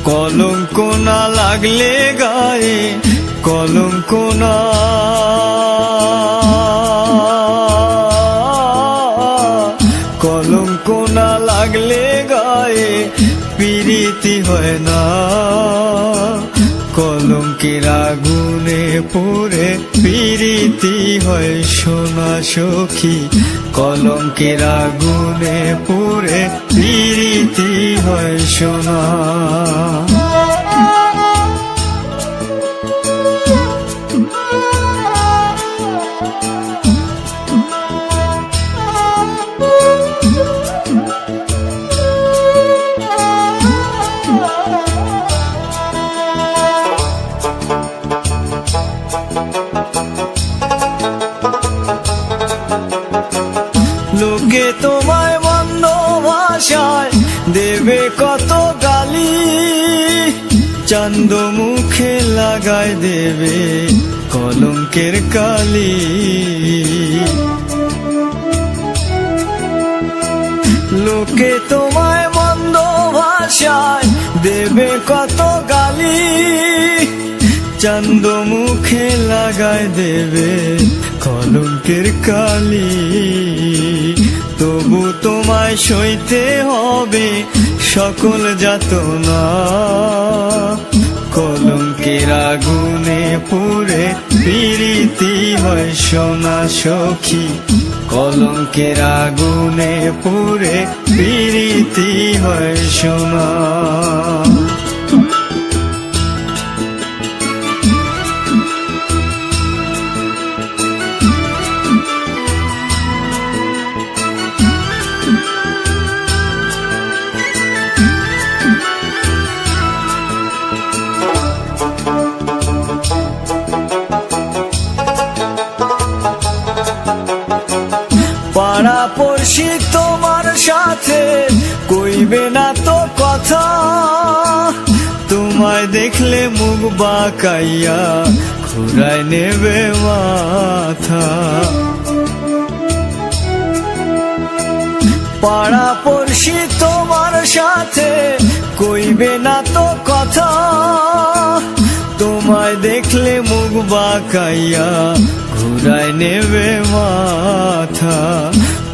কলঙ্ক না লাগলে গায়ে কলঙ্ক না, কলঙ্ক না লাগলে গায়ে পিরিতি হয় না। কলঙ্কের আগুনে পুড়ে পিরিতি হয় সোনা সখী, কলঙ্কের আগুনে পুড়ে পিরিতি হয় সোনা। লোকে তোমায় মন্দ ভাষায় দেবে কত গালি, চান্দ মুখে লাগায় দেবে কলঙ্কের কালি। লোকে তোমায় মন্দ ভাষায় দেবে কত গালি, চান্দ মুখে লাগায় দেবে কলঙ্কের কালি। তবু তোমায় সইতে হবে সকল যাতনা, কলঙ্কের আগুনে পুড়ে পিরিতি হয় সোনা সখী, কলঙ্কের আগুনে পুড়ে পিরিতি হয় সোনা। পাড়া পড়শি তোমার সাথে কইবে না তো কথা, তোমায় দেখলে মুখ বাঁকাইয়া ঘুরায় নেবে মাথা। পাড়া পড়শি তোমার সাথে কইবে না তো কথা, তোমায় দেখলে মুখ বাঁকাইয়া ঘুরায় নেবে মাথা।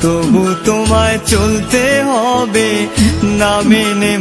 তবু তোমায় চলতে হবে না মেনে